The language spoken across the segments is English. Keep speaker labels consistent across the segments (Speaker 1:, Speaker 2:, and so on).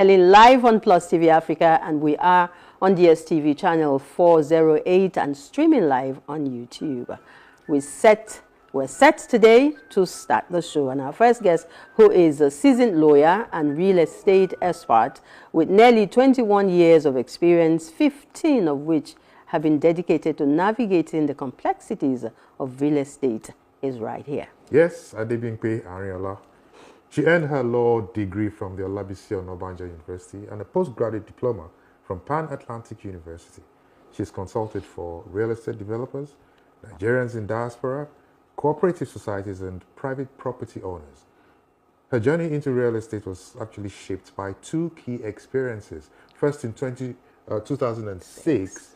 Speaker 1: Live on Plus TV Africa, and we are on DSTV channel 408 and streaming live on YouTube. We're set today to start the show, and our first guest, who is a seasoned lawyer and real estate expert with nearly 21 years of experience, 15 of which have been dedicated to navigating the complexities of real estate, is right here.
Speaker 2: Yes, Adebimpe Ariola. She earned her law degree from the Olabisi Onabanjo University and a postgraduate diploma from Pan Atlantic University. She's consulted for real estate developers, Nigerians in diaspora, cooperative societies, and private property owners. Her journey into real estate was actually shaped by two key experiences. First in 2006,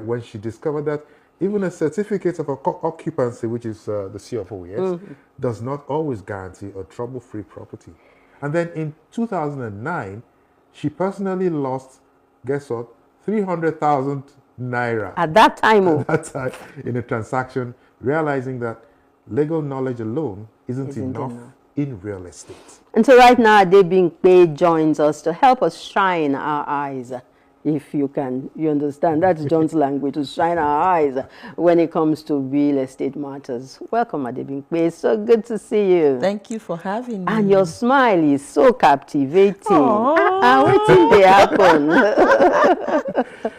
Speaker 2: when she discovered that even a certificate of occupancy, which is the CFO, does not always guarantee a trouble-free property. And then in 2009, she personally lost, guess what, 300,000 naira.
Speaker 1: At that time,
Speaker 2: At that time, in a transaction, realizing that legal knowledge alone isn't enough in real estate. And
Speaker 1: so right now, Adebimpe joins us to help us shine our eyes. If you understand, that's John's language, to shine our eyes when it comes to real estate matters. Welcome, Adebimpe. It's so good to see you.
Speaker 3: Thank you for having me.
Speaker 1: And your smile is so captivating. What did they happen?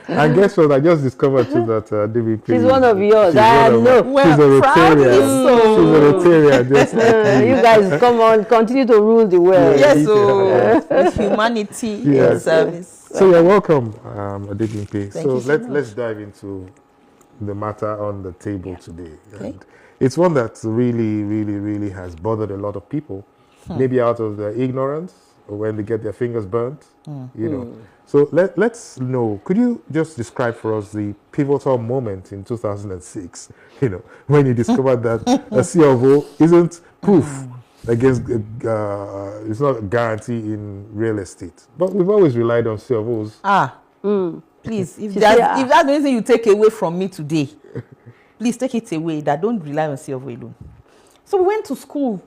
Speaker 2: And guess what? I just discovered too that Adebimpe.
Speaker 1: She's one of yours. I know.
Speaker 2: She's a Rotarian. She's a Rotarian.
Speaker 1: You guys, come on, continue to rule the world.
Speaker 3: Yes, so with humanity in service.
Speaker 2: So you're welcome, Adebimpe. So let's dive into the matter on the table today.
Speaker 3: Okay.
Speaker 2: And it's one that really has bothered a lot of people, maybe out of their ignorance or when they get their fingers burnt, you know. So let's know, could you just describe for us the pivotal moment in 2006, you know, when you discovered that a CFO isn't proof against, it's not a guarantee in real estate. But we've always relied on CFOs.
Speaker 3: Please, if that's the only thing you take away from me today, please take it away, that don't rely on CFO alone. So we went to school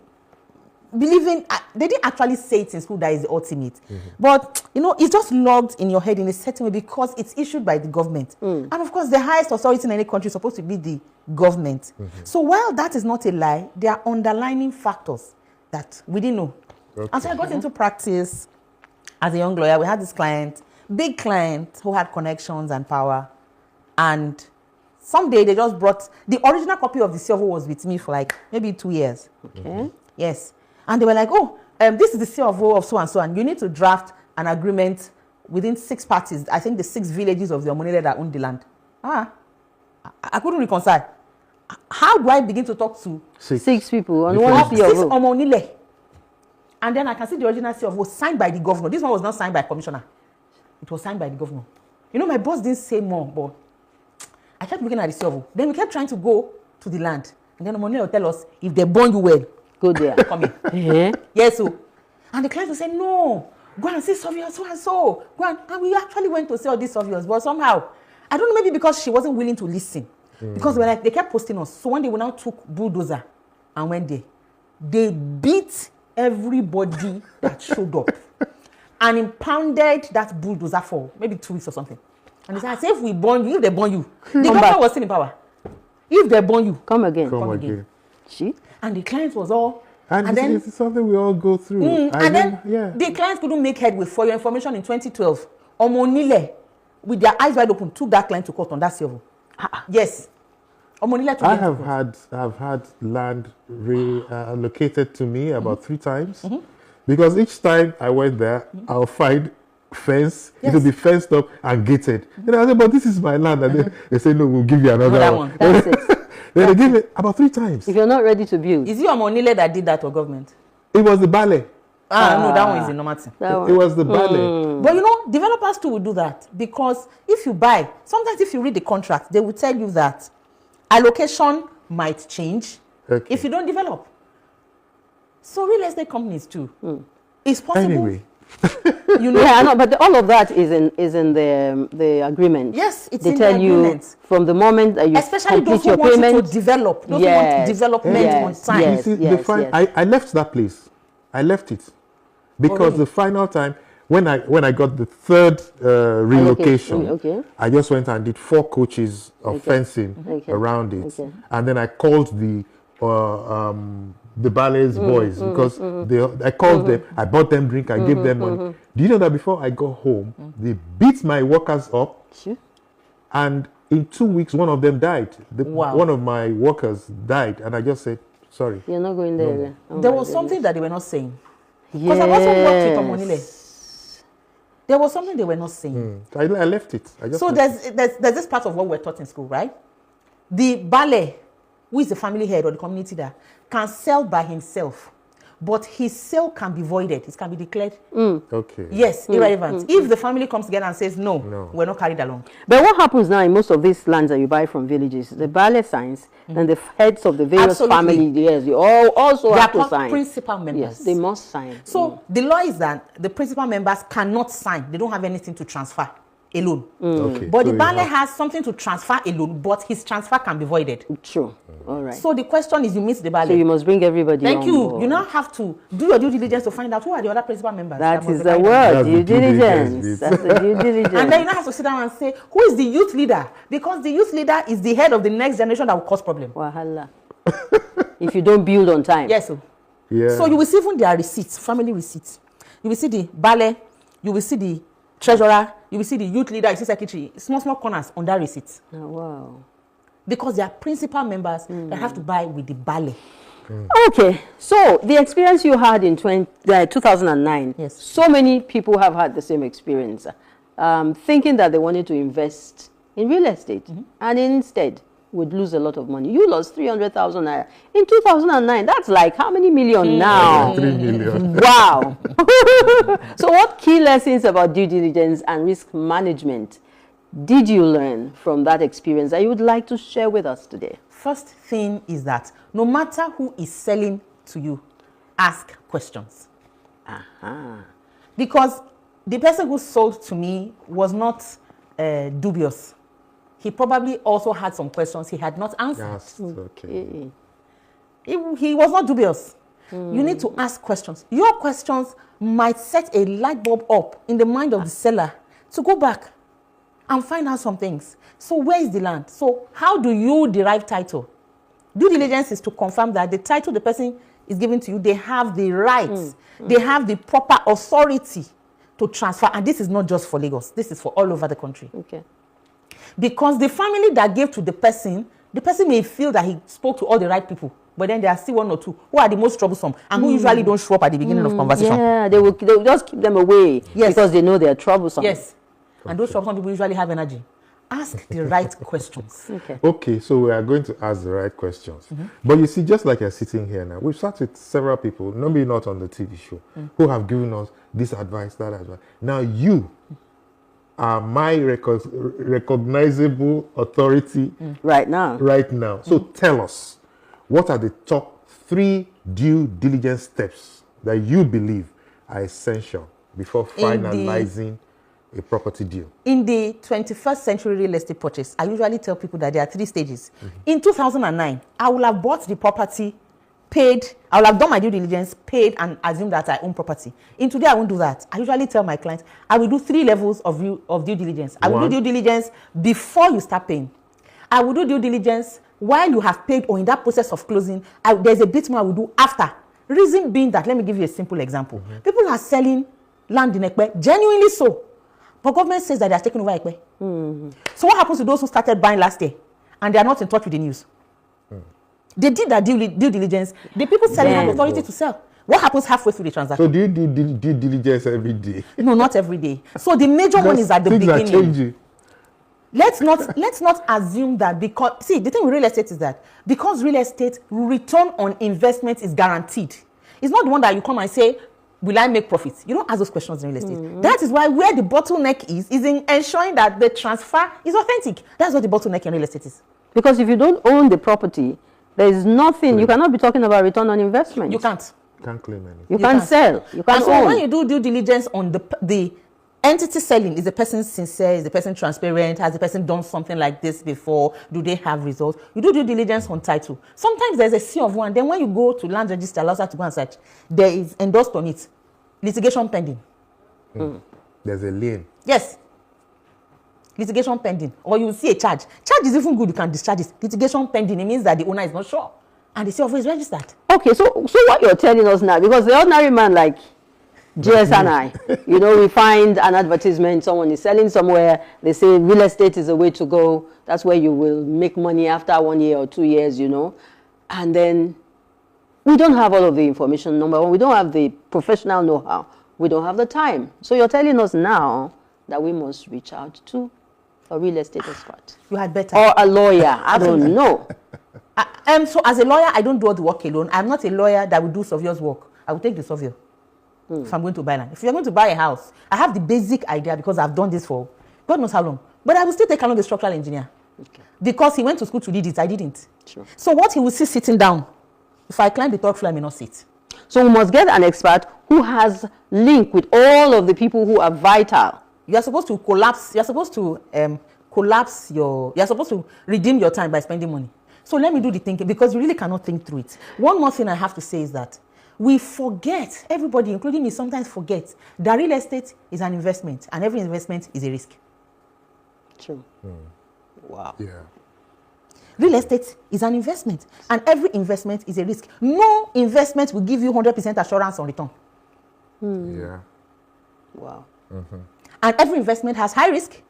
Speaker 3: believing, they didn't actually say it in school that is the ultimate. But, you know, it's just logged in your head in a certain way because it's issued by the government. And of course, the highest authority in any country is supposed to be the government. So while that is not a lie, there are underlying factors that we didn't know. And so I got into practice as a young lawyer. We had this client, big client, who had connections and power. And someday they just brought, the original copy of the CFO was with me for like maybe 2 years. Yes. And they were like, this is the CFO of so and you need to draft an agreement within 6 parties. I think the 6 villages of the Omonile that own the land. I couldn't reconcile. How do I begin to talk to
Speaker 1: 6 people on one CFO?
Speaker 3: 6 Omonile. And then I can see the original CFO signed by the governor. This one was not signed by commissioner. It was signed by the governor. You know, my boss didn't say more, but I kept looking at the CFO. Then we kept trying to go to the land. And then Omonile will tell us, if they burn you well,
Speaker 1: go there.
Speaker 3: Come in. Yes, so. And the client will say, no, go and see surveyors so and so. Go and we actually went to see all these surveyors, but somehow, I don't know, maybe because she wasn't willing to listen. Because they kept posting us. So one day we now took bulldozer and went there. They beat everybody that showed up and impounded that bulldozer for maybe 2 weeks or something. And they said, if we burn you, if they burn you, the government was still in power. If they burn you,
Speaker 1: come again.
Speaker 2: Come again.
Speaker 3: And the clients was all.
Speaker 2: And then it's something we all go through.
Speaker 3: The clients couldn't make headway. For your information, in 2012, Omonile, with their eyes wide open, took that client to court on that CFO. Yes. Omonile took
Speaker 2: I have had land allocated to me about 3 times. Because each time I went there, I'll find fence. It will be fenced up and gated. And I said, but this is my land. And they say, no, we'll give you another one.
Speaker 1: That's it.
Speaker 2: Then they gave it about 3 times.
Speaker 1: If you're not ready to build.
Speaker 3: Is it Omonile that did that or government?
Speaker 2: It was the ballet.
Speaker 3: No, that one is a normal thing.
Speaker 2: It was the ballet.
Speaker 3: But you know, developers too will do that because if you buy, sometimes if you read the contract, they will tell you that allocation might change if you don't develop. So real estate companies too. It's possible.
Speaker 2: Anyway.
Speaker 1: You know, I know, but all of that is in the agreement.
Speaker 3: Yes, it's
Speaker 1: they
Speaker 3: in
Speaker 1: tell
Speaker 3: the
Speaker 1: you
Speaker 3: agreement.
Speaker 1: From the moment that you
Speaker 3: especially
Speaker 1: complete
Speaker 3: those who
Speaker 1: your
Speaker 3: want
Speaker 1: payment,
Speaker 3: you to develop, those who want development on time.
Speaker 1: Yes,
Speaker 2: I left that place. I left it because the final time when I got the third relocation,
Speaker 1: Okay.
Speaker 2: I just went and did 4 coaches of fencing around it, and then I called the ballet's boys because I called them, I bought them drink, I gave them money. Do you know that before I got home, they beat my workers up, and in 2 weeks, one of them died. One of my workers died, and I just said, sorry.
Speaker 1: You're not going there.
Speaker 2: No.
Speaker 1: Oh,
Speaker 3: there was something that they were not saying. Because I've also worked with Omonile. There was something they were not saying.
Speaker 2: I left it.
Speaker 3: There's this part of what we're taught in school, right? The ballet, who is the family head or the community leader, can sell by himself, but his sale can be voided. It can be declared.
Speaker 2: Okay.
Speaker 3: Yes, irrelevant. If the family comes together and says, no, we're not carried along.
Speaker 1: But what happens now in most of these lands that you buy from villages, the ballet signs, and the heads of the various families, yes, you all also have to sign.
Speaker 3: Principal members.
Speaker 1: Yes, they must sign.
Speaker 3: So the law is that the principal members cannot sign. They don't have anything to transfer alone.
Speaker 2: Okay.
Speaker 3: But the ballet has something to transfer alone, but his transfer can be voided.
Speaker 1: True. All right.
Speaker 3: So the question is, you miss the ballet.
Speaker 1: So you must bring everybody
Speaker 3: Thank
Speaker 1: on
Speaker 3: you.
Speaker 1: board.
Speaker 3: You now have to do your due diligence to find out who are the other principal members.
Speaker 1: That is
Speaker 3: must
Speaker 1: the
Speaker 3: be
Speaker 1: word,
Speaker 2: That's
Speaker 1: due
Speaker 2: the due
Speaker 1: diligence.
Speaker 2: diligence.
Speaker 1: That's the due diligence.
Speaker 3: And then you now have to sit down and say, who is the youth leader? Because the youth leader is the head of the next generation that will cause problem.
Speaker 1: Wahala. If you don't build on time.
Speaker 3: Yes. So you will see even their receipts, family receipts. You will see the ballet, you will see the treasurer, you will see the youth leader, you see secretary, small corners on that receipt.
Speaker 1: Oh, wow.
Speaker 3: Because they are principal members that have to buy with the ballet.
Speaker 1: Okay, so the experience you had in 2009,
Speaker 3: yes,
Speaker 1: so many people have had the same experience, thinking that they wanted to invest in real estate and instead would lose a lot of money. You lost 300,000 naira in 2009. That's like how many million now?
Speaker 2: 3 million.
Speaker 1: Wow. So what key lessons about due diligence and risk management did you learn from that experience that you would like to share with us today?
Speaker 3: First thing is that no matter who is selling to you, ask questions. Because the person who sold to me was not dubious. He probably also had some questions he had not answered.
Speaker 2: Yes, okay.
Speaker 3: He was not dubious. You need to ask questions. Your questions might set a light bulb up in the mind of the seller to go back and find out some things. So where is the land? So how do you derive title? Due diligence is to confirm that the title the person is giving to you, they have the rights, they have the proper authority to transfer. And this is not just for Lagos. This is for all over the country.
Speaker 1: Okay.
Speaker 3: Because the family that gave to the person may feel that he spoke to all the right people, but then there are still 1 or 2 who are the most troublesome and who usually don't show up at the beginning of conversation.
Speaker 1: Yeah, they will just keep them away because they know they are troublesome.
Speaker 3: Yes. And those troublesome people usually have energy. Ask the right questions.
Speaker 2: Okay, so we are going to ask the right questions. But you see, just like you're sitting here now, we've sat with several people, maybe not on the TV show, who have given us this advice, that advice. Now you are my recognizable authority
Speaker 1: right now.
Speaker 2: So tell us, what are the top 3 due diligence steps that you believe are essential before finalizing a property deal? In
Speaker 3: the 21st century real estate purchase, I usually tell people that there are 3 stages. In 2009, I will have bought the property, paid, I will have done my due diligence, paid, and assumed that I own property. In today, I won't do that. I usually tell my clients, I will do 3 levels of due diligence. I will do due diligence before you start paying. I will do due diligence while you have paid or in that process of closing. There's a bit more I will do after. Reason being that, let me give you a simple example. People are selling land in Ekpe, genuinely so. But government says that they are taking over Ekpe. So what happens to those who started buying last year and they are not in touch with the news? They did that due diligence. The people selling have authority to sell. What happens halfway through the transaction?
Speaker 2: So do you do due diligence every day?
Speaker 3: No, not every day. So the major one is at the beginning.
Speaker 2: Things are changing.
Speaker 3: Let's not assume that because, see, the thing with real estate is that because real estate return on investment is guaranteed. It's not the one that you come and say, will I make profits? You don't ask those questions in real estate. That is why where the bottleneck is in ensuring that the transfer is authentic. That's what the bottleneck in real estate is. Because if you don't own the property, there is nothing, you cannot be talking about return on investment. You can't.
Speaker 2: You can't claim anything.
Speaker 3: You can't sell. You can't own. So when you do due diligence on the entity selling, is the person sincere? Is the person transparent? Has the person done something like this before? Do they have results? You do due diligence on title. Sometimes there's a C of 1. Then when you go to land register, allows her to go and search, there is endorsed on it, litigation pending.
Speaker 2: There's a lien.
Speaker 3: Yes. Litigation pending. Or you see a charge. Charge is even good, you can discharge it. Litigation pending, it means that the owner is not sure. And the CFO is registered.
Speaker 1: Okay, so what you're telling us now, because the ordinary man like JS and I, we find an advertisement, someone is selling somewhere, they say real estate is the way to go. That's where you will make money after 1 year or 2 years, And then we don't have all of the information, number one. We don't have the professional know-how. We don't have the time. So you're telling us now that we must reach out to a real estate expert.
Speaker 3: You had better.
Speaker 1: Or a lawyer. I don't know.
Speaker 3: So as a lawyer, I don't do all the work alone. I'm not a lawyer that will do surveyor's work. I will take the surveyor if I'm going to buy land. If you're going to buy a house, I have the basic idea because I've done this for God knows how long. But I will still take along a structural engineer. Okay. Because he went to school to do it, I didn't.
Speaker 1: Sure.
Speaker 3: So what he will see sitting down, if I climb the third floor, I may not sit.
Speaker 1: So we must get an expert who has link with all of the people who are vital.
Speaker 3: You're supposed to collapse. You're supposed to You're supposed to redeem your time by spending money. So let me do the thinking because you really cannot think through it. One more thing I have to say is that we forget, everybody, including me, sometimes forgets that real estate is an investment and every investment is a risk.
Speaker 1: True. Wow.
Speaker 2: Yeah.
Speaker 3: Real estate is an investment and every investment is a risk. No investment will give you 100% assurance on return.
Speaker 2: Yeah.
Speaker 1: Wow.
Speaker 3: And every investment has high risk,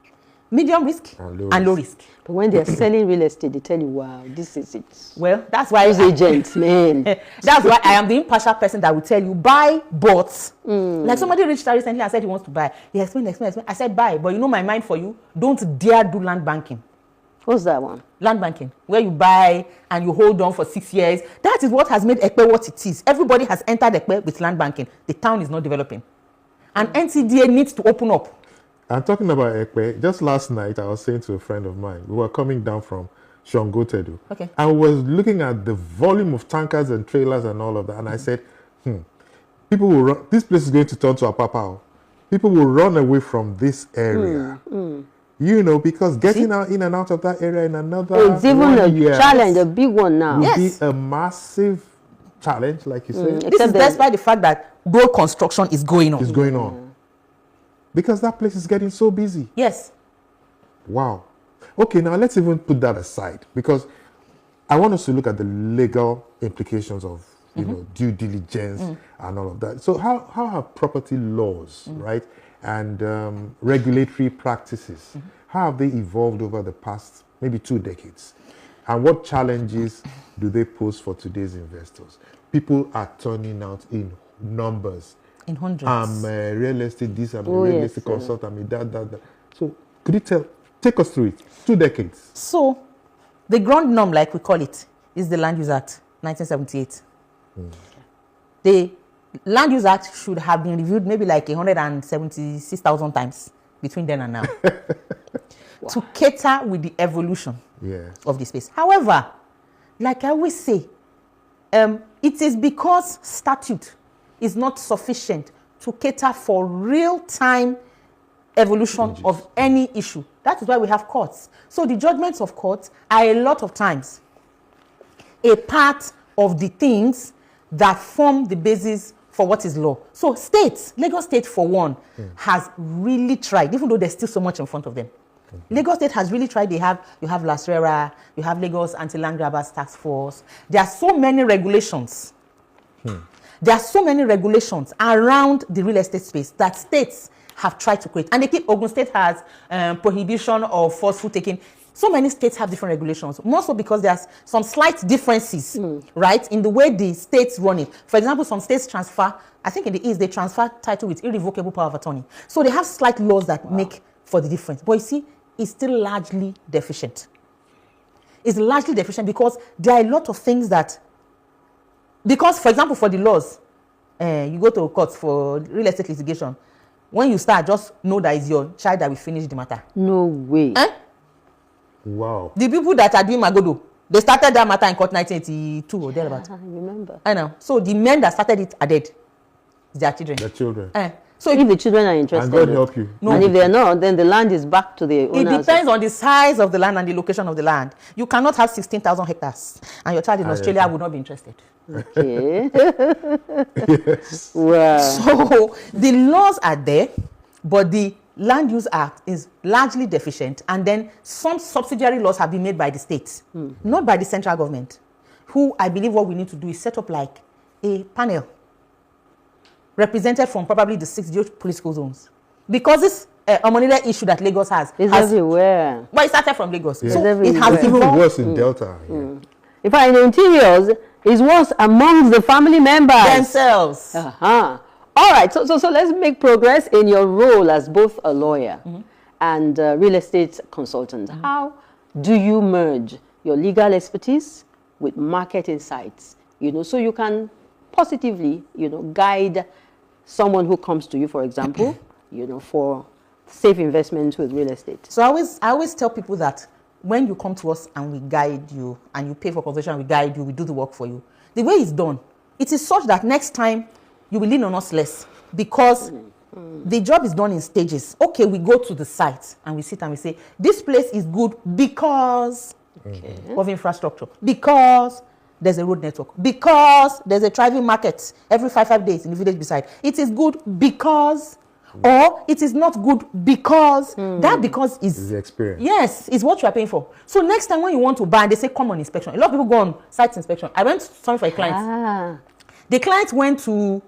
Speaker 3: medium risk, and low risk.
Speaker 1: But when they're selling real estate, they tell you, wow, this is it.
Speaker 3: Well, that's why
Speaker 1: those agents, man.
Speaker 3: That's why I am the impartial person that will tell you, buy, but. Like somebody reached out recently and said he wants to buy. He explained. I said, buy, but my mind for you, don't dare do land banking.
Speaker 1: What's that one?
Speaker 3: Land banking, where you buy and you hold on for 6 years. That is what has made Ekpe what it is. Everybody has entered Ekpe with land banking. The town is not developing. And NCDA needs to open up.
Speaker 2: I'm talking about Ekpe. Just last night, I was saying to a friend of mine, we were coming down from Shongotedu.
Speaker 3: Okay.
Speaker 2: I was looking at the volume of tankers and trailers and all of that. And I said, people will run, this place is going to turn to a papao. People will run away from this area. Because getting out in and out of that area in another
Speaker 1: it's even a challenge, a big one now.
Speaker 2: Will be a massive challenge, like you said.
Speaker 3: This is despite the fact that road construction is going on.
Speaker 2: It's going on. Because that place is getting so busy.
Speaker 3: Yes.
Speaker 2: Wow. Okay, now let's even put that aside because I want us to look at the legal implications of due diligence and all of that. So how have property laws, right, and regulatory practices, how have they evolved over the past maybe 2 decades? And what challenges do they pose for today's investors? People are turning out in numbers.
Speaker 3: In hundreds.
Speaker 2: I'm a real estate this, I'm a real estate consultant, I'm a that. So could you take us through it? 2 decades.
Speaker 3: So the ground norm, like we call it, is the Land Use Act, 1978. The Land Use Act should have been reviewed maybe like 176,000 times between then and now to cater with the evolution of the space. However, like I always say, it is because statute is not sufficient to cater for real-time evolution of any issue. That is why we have courts. So the judgments of courts are a lot of times a part of the things that form the basis for what is law. So states, Lagos State for one, has really tried, even though there's still so much in front of them. Lagos State has really tried. You have LASRERA, you have Lagos Anti-Land Grabbers Task Force. There are so many regulations. There are so many regulations around the real estate space that states have tried to create. And they keep, Ogun State has prohibition of forceful taking. So many states have different regulations, more so because there's some slight differences, right, in the way the states run it. For example, some states transfer, I think in the East, they transfer title with irrevocable power of attorney. So they have slight laws that make for the difference. But you see, it's still largely deficient. It's largely deficient because there are a lot of things that, because, for example, for the laws, you go to court for real estate litigation. When you start, just know that it's your child that will finish the matter.
Speaker 1: No way.
Speaker 2: Wow.
Speaker 3: The people that are doing Magodo, they started that matter in court 1982 or thereabout.
Speaker 1: I remember.
Speaker 3: I know. So the men that started it are dead. It's their children.
Speaker 2: Their children.
Speaker 1: So if the children are interested,
Speaker 2: and God help you.
Speaker 1: No. And if they're not, then the land is back to the owners.
Speaker 3: It depends on the size of the land and the location of the land. You cannot have 16,000 hectares, and your child in Australia would not be interested.
Speaker 1: Okay.
Speaker 2: Yes.
Speaker 1: Wow.
Speaker 3: So the laws are there. but the Land Use Act is largely deficient, and then some subsidiary laws have been made by the states, not by the central government, who I believe what we need to do is set up like a panel represented from probably the 6 geopolitical zones. Because this Omonile issue that Lagos has
Speaker 1: everywhere.
Speaker 3: But it started from Lagos.
Speaker 2: Yeah.
Speaker 3: So
Speaker 2: it has even worse in Delta. Yeah.
Speaker 1: In fact, in the interiors, it's worse amongst the family members.
Speaker 3: Themselves.
Speaker 1: All right, so let's make progress in your role as both a lawyer and a real estate consultant. How do you merge your legal expertise with market insights, so you can positively, guide someone who comes to you, for example, for safe investments with real estate?
Speaker 3: So I always tell people that when you come to us and we guide you and you pay for consultation, we guide you, we do the work for you. The way it's done, it is such that next time you will lean on us less, because the job is done in stages. Okay, we go to the site and we sit and we say, this place is good because of infrastructure, because there's a road network, because there's a thriving market every 5 days in the village beside. It is good because, or it is not good because. That because is
Speaker 2: the experience.
Speaker 3: Yes, is what you are paying for. So next time when you want to buy, they say come on inspection. A lot of people go on site inspection. I went something for a client. The client went to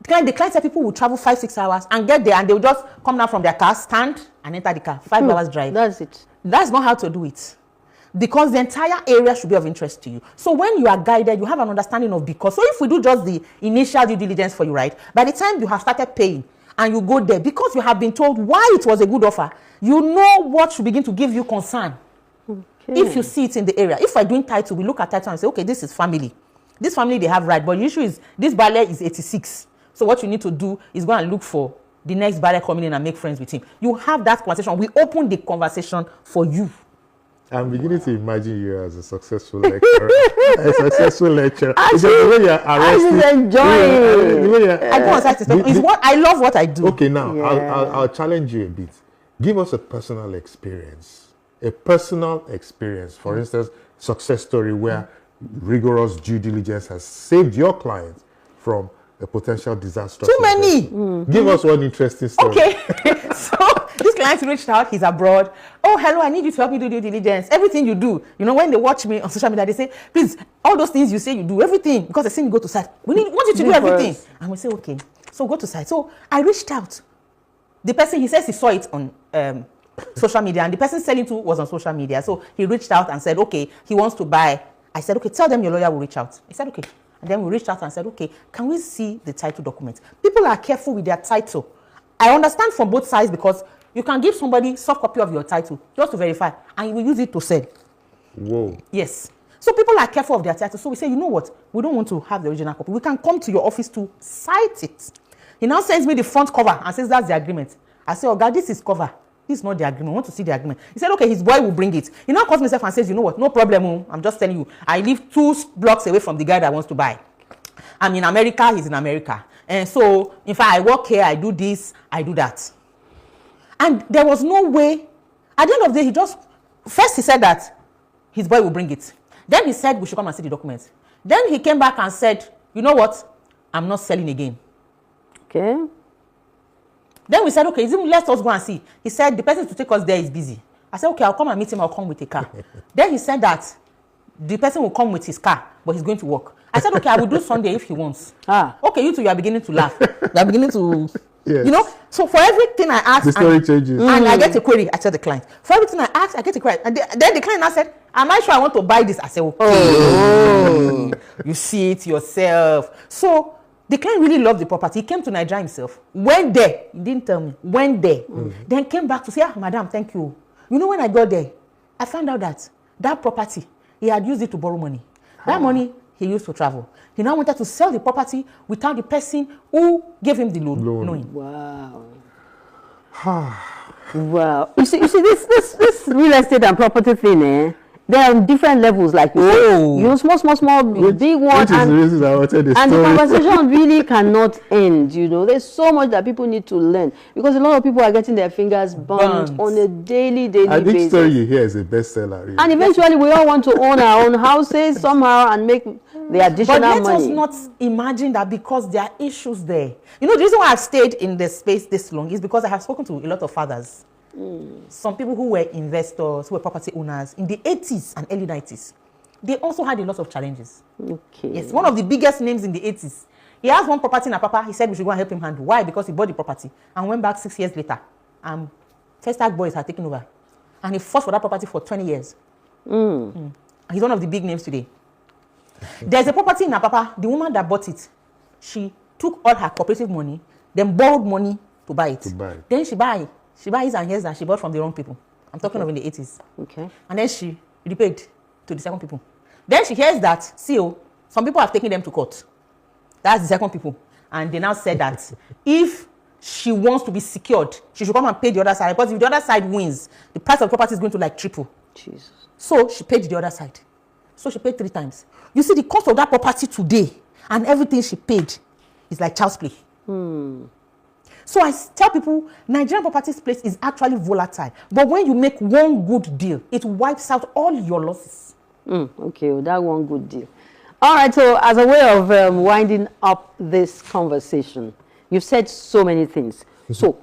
Speaker 3: the client said people will travel 5-6 hours and get there, and they will just come down from their car, stand and enter the car. 5 hours drive.
Speaker 1: That's it.
Speaker 3: That's not how to do it, because the entire area should be of interest to you. So when you are guided, you have an understanding of because. So if we do just the initial due diligence for you, right, by the time you have started paying and you go there, because you have been told why it was a good offer, you know what should begin to give you concern. If you see it in the area. If we're doing title, we look at title and say, okay, this is family. This family, they have right, but the issue is this buyer is 86. So what you need to do is go and look for the next buyer coming in and make friends with him. You have that conversation. We open the conversation for you.
Speaker 2: I'm beginning to imagine you as a successful lecturer. Because the way you're arresting,
Speaker 1: I'm enjoying.
Speaker 3: I go on site is what I love what I do.
Speaker 2: Okay, now I'll challenge you a bit. Give us a personal experience. A personal experience. For instance, success story where rigorous due diligence has saved your client from a potential disaster.
Speaker 3: Too many.
Speaker 2: Give us one interesting story.
Speaker 3: Okay. So this client reached out, he's abroad. Oh, hello, I need you to help me do due diligence. Everything you do. When they watch me on social media, they say, please, all those things you say you do, everything. Because they say you go to site. We want you to do everything. And we say, okay. So go to site. So I reached out. The person, he says he saw it on social media, and the person selling to was on social media. So he reached out and said, okay, he wants to buy. I said, okay, tell them your lawyer will reach out. He said, okay. And then we reached out and said, okay, can we see the title document? People are careful with their title. I understand from both sides, because you can give somebody soft copy of your title just to verify, and you will use it to sell.
Speaker 2: Whoa.
Speaker 3: Yes. So people are careful of their title. So we say, you know what? We don't want to have the original copy. We can come to your office to cite it. He now sends me the front cover and says, that's the agreement. I say, oh God, this is cover. This is not the agreement. I want to see the agreement. He said, okay, his boy will bring it. He now calls himself and says, you know what? No problem. I'm just telling you. I live 2 blocks away from the guy that wants to buy. I'm in America. He's in America. And so, in fact, I work here. I do this. I do that. And there was no way. At the end of the day, first he said that his boy will bring it. Then he said we should come and see the documents. Then he came back and said, you know what? I'm not selling again.
Speaker 1: Okay.
Speaker 3: Then we said, okay, let us go and see. He said, the person to take us there is busy. I said, okay, I'll come and meet him. I'll come with a car. Then he said that the person will come with his car, but he's going to work. I said, okay, I will do Sunday if he wants. Okay, you two, you are beginning to laugh. You are beginning to,
Speaker 2: yes.
Speaker 3: So for everything I ask,
Speaker 2: the story changes.
Speaker 3: And I get a query, I tell the client. For everything I ask, I get a query. And then the client now said, am I sure I want to buy this? I said, okay. You see it yourself. So the client really loved the property. He came to Nigeria himself. Went there. He didn't tell me. Went there. Then came back to say, madam, thank you. You know, when I got there, I found out that property, he had used it to borrow money. That money he used to travel. He now wanted to sell the property without the person who gave him the loan. Knowing.
Speaker 1: Wow. Wow. You see, this real estate and property thing, There are different levels, like you know, small, big one,
Speaker 2: which is the reason I wanted the
Speaker 1: and the
Speaker 2: story.
Speaker 1: conversation really cannot end. You know, there's so much that people need to learn, because a lot of people are getting their fingers burnt on a daily
Speaker 2: and
Speaker 1: basis.
Speaker 2: each story you hear is a bestseller. Really.
Speaker 1: And eventually, we all want to own our own houses somehow and make the additional money.
Speaker 3: But let us not imagine that because there are issues there. You know, the reason why I've stayed in the space this long is because I have spoken to a lot of fathers. Some people who were investors, who were property owners in the 80s and early 90s. They also had a lot of challenges.
Speaker 1: Okay.
Speaker 3: Yes, one of the biggest names in the 80s. He has one property in Apapa. He said we should go and help him handle. Why? Because he bought the property and went back 6 years later. First Tag Boys had taken over. And he fought for that property for 20 years. He's one of the big names today. There's a property in Apapa. The woman that bought it, she took all her cooperative money, then borrowed money to buy it. Then she buys and hears that she bought from the wrong people. I'm talking of in the 80s.
Speaker 1: Okay.
Speaker 3: And then she repaid to the second people. Then she hears that, some people have taken them to court. That's the second people. And they now said that if she wants to be secured, she should come and pay the other side. Because if the other side wins, the price of property is going to like triple.
Speaker 1: Jesus. So
Speaker 3: she paid the other side. So she paid 3 times. You see, the cost of that property today and everything she paid is like child's play. So I tell people, Nigerian property space is actually volatile. But when you make one good deal, it wipes out all your losses.
Speaker 1: Okay, well, that one good deal. All right, so as a way of winding up this conversation, you've said so many things. So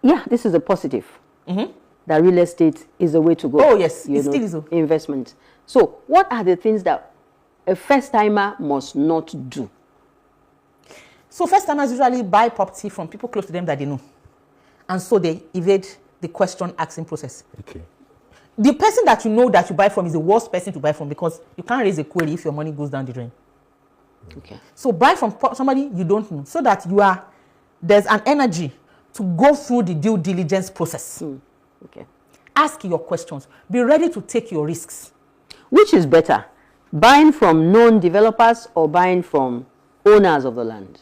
Speaker 1: this is a positive. That real estate is the way to go.
Speaker 3: Oh, yes, it still is.
Speaker 1: Investment. So what are the things that a first-timer must not do?
Speaker 3: So first-timers usually buy property from people close to them that they know. And so they evade the question asking process.
Speaker 2: Okay.
Speaker 3: The person that you know that you buy from is the worst person to buy from, because you can't raise a query if your money goes down the drain.
Speaker 1: Okay.
Speaker 3: So buy from somebody you don't know, so that there's an energy to go through the due diligence process.
Speaker 1: Okay.
Speaker 3: Ask your questions. Be ready to take your risks.
Speaker 1: Which is better, buying from known developers or buying from owners of the land?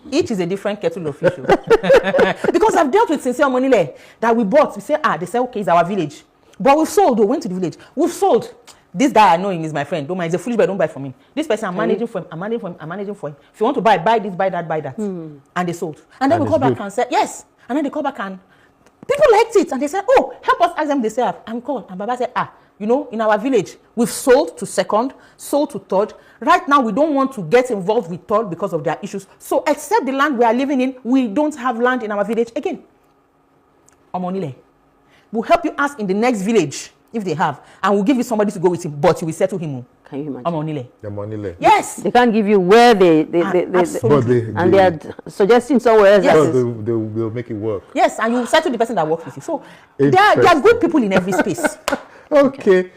Speaker 3: Each is a different kettle of fish. Because I've dealt with sincere money that we bought. We say, they say, okay, it's our village. But we've sold, we went to the village. We've sold. This guy I know him is my friend. Don't mind, he's a foolish boy, don't buy from him. This person I'm managing for him, I'm managing for him. If you want to buy this, buy that, buy that. And they sold. And then we call back and say, yes. And then they call back and people liked it. And they said, help us ask them. They say, I'm called. And Baba said, in our village, we've sold to second, sold to third. Right now, we don't want to get involved with third because of their issues. So, except the land we are living in, we don't have land in our village again. Omonile. We'll help you ask in the next village if they have. And we'll give you somebody to go with him, but you will settle him.
Speaker 1: Can you imagine?
Speaker 3: Omonile.
Speaker 2: Omonile.
Speaker 3: Yes.
Speaker 1: They can't give you where they are suggesting somewhere else.
Speaker 2: Yes. They'll make it work.
Speaker 3: Yes, and you settle the person that works with you. So, there are good people in every space.
Speaker 2: Okay.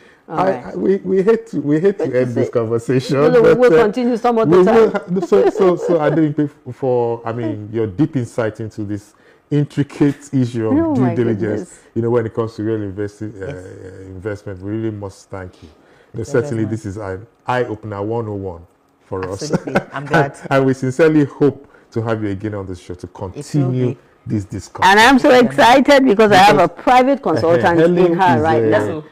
Speaker 2: We hate to end this conversation.
Speaker 1: We'll continue some other time.
Speaker 2: So I think your deep insight into this intricate issue of due diligence, when it comes to real investment, we really must thank you. Certainly this is an eye-opener 101 for us.
Speaker 3: I'm glad.
Speaker 2: And we sincerely hope to have you again on the show to continue this discussion.
Speaker 1: And I'm so excited because I have a private consultant in her right now.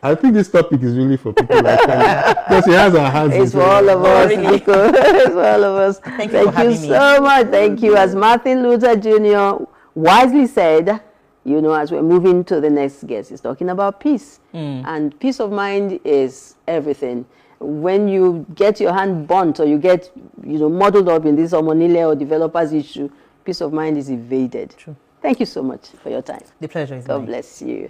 Speaker 2: I think this topic is really for people like her, because she has her hands.
Speaker 1: It's for all of us, Nico. It's for all of us.
Speaker 3: Thank you
Speaker 1: so much. Thank you. As Martin Luther Jr. wisely said, as we're moving to the next guest, he's talking about peace. And peace of mind is everything. When you get your hand burnt or you get, muddled up in this Omonile or developers issue, peace of mind is evaded.
Speaker 3: True.
Speaker 1: Thank you so much for your time.
Speaker 3: The pleasure is
Speaker 1: God
Speaker 3: mine.
Speaker 1: bless you.